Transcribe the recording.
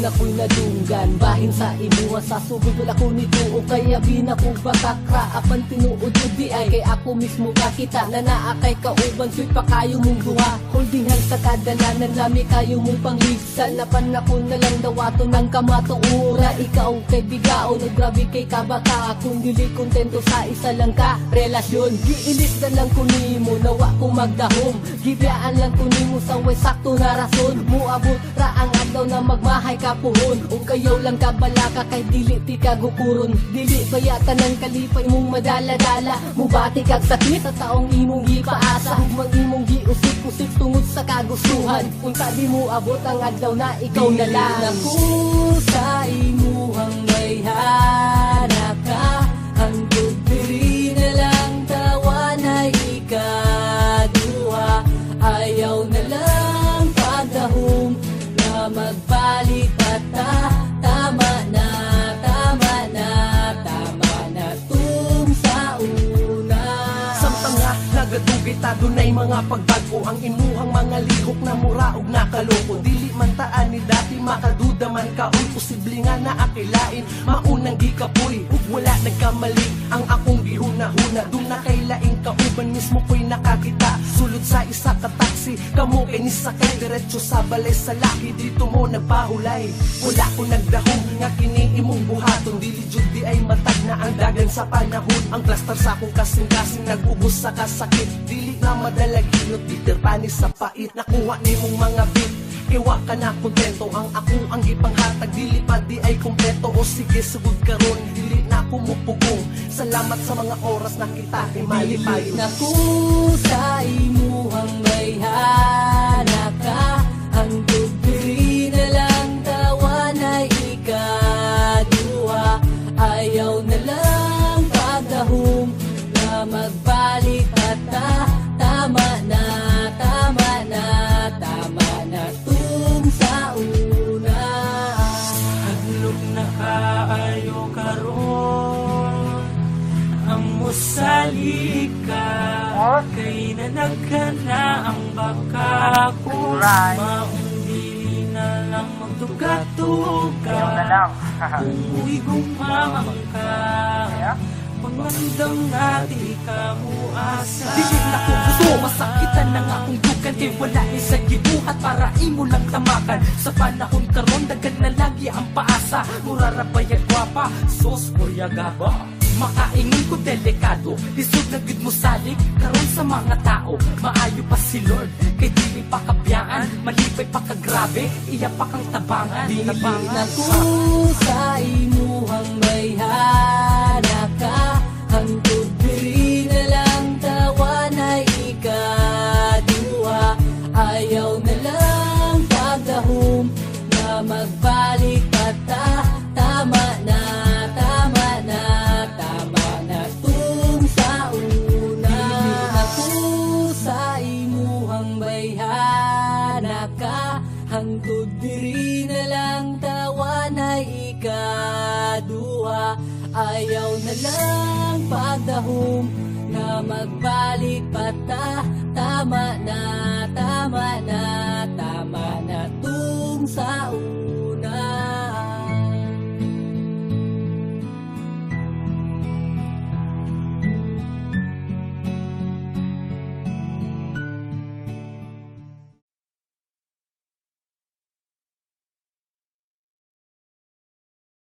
na ko'y nadunggan. Bahin sa imuha sa subig wala ko nito o kaya binako batakra. Apan tinuod yun di ay kay ako mismo kakita na naakay kauban. Sweet pa kayo mong duha holdingan sa kadalanan lami kayo mong pangligsan. Napan ako na lang dawato ng kamatuura. Ikaw kay bigao naggrabe kay kabaka. Kung dili kontento sa isa lang ka relasyon. Giilis na lang ko nimo nawa ko magdahom. Gibiyaan lang ko nimo sa way sakto na rason. Muabot ra ang adlaw na magmahay ka puhon. O kayaw lang kabalaka kay dili ti kagukuron. Dili bayatan ng kalipay mong madala-dala. Mubati kag sakit sa taong imong gipaasa. Hugmang imong giusik-usik tungod sa kagustuhan. Unta di mo abot ang adlaw na ikaw na lang. Ako sa imuhang bayhana ka. Hangtod diri na lang tawan ay ikaduha. Ayaw na lang pagdahom na magpalit at tama na, tama na, tama na tung sa una. Samtang nga nagadugay ta dunay mga pagbago. Ang imuhang mga lihok na muraog na kaloko. Dili man taan ni dati makaduda man kaon. Posible nga na akilain maunang gikapoy. Ug wala nagkamali ang akong gihuna-huna. Doon na kay laing kauban mismo ko'y nakakita. Sulod sa isa ka taxi kamo kay nisakay diretso sa balay sa laki. Dito mo nagpahulay wala ko nagdahom nga kini imong buhaton. Dili jud di ay matag na ang dagan sa panahon. Ang plaster sa akong kasing-kasing nag-ubos sa kasakit. Dili na madalagilot bitter panis sa pait. Nakuha nimong mga beat iwa ka na kontento. Ang ako ang ipanghatag dili pa di ay kompleto. O sige sugod karon dili na ako mupugong. Salamat sa mga oras na kita ay malipayo. Naku sa imuhang bayhana ka. Hangtod diri na lang tawan ay ikaduha. Ayaw na lang pagdahom na magbalik at tama na, tama na, tama na tung sa una. Hadlok na kaayo karon ang musalik ka. Kay nanagkana ang baka ko. Maundili na lang magtugat-tugat. Kung uwi gumamang ka. Pangandang natin ka mo asa. Dili na ko gusto masakitan ng akong dugan. Kay wala ni sa gibuhat para imo lang tamakan. Sa panahon karon dagan na lagi ang paasa. Murarabayag gwapa sos kuryagaba. Makaingon ko delikado. Lisod na gid mo salig karon sa mga tao. Maayo pa si Lord kay dili pa kabiyaan. Malipay pa kagrabe iya pa kang tabangan. Naku sa imuhang bayhana ka. Hangtod diri na lang tawan ay ikaduha. Ayaw na lang pagdahom na magbalik at tama na, tama na, tama na tung sa una. Naku sa imuhang bayhana ka. Hangtod diri na lang tawan ay ikaduha. Ayaw na lang pagdahom na magbalik pa tama na, tama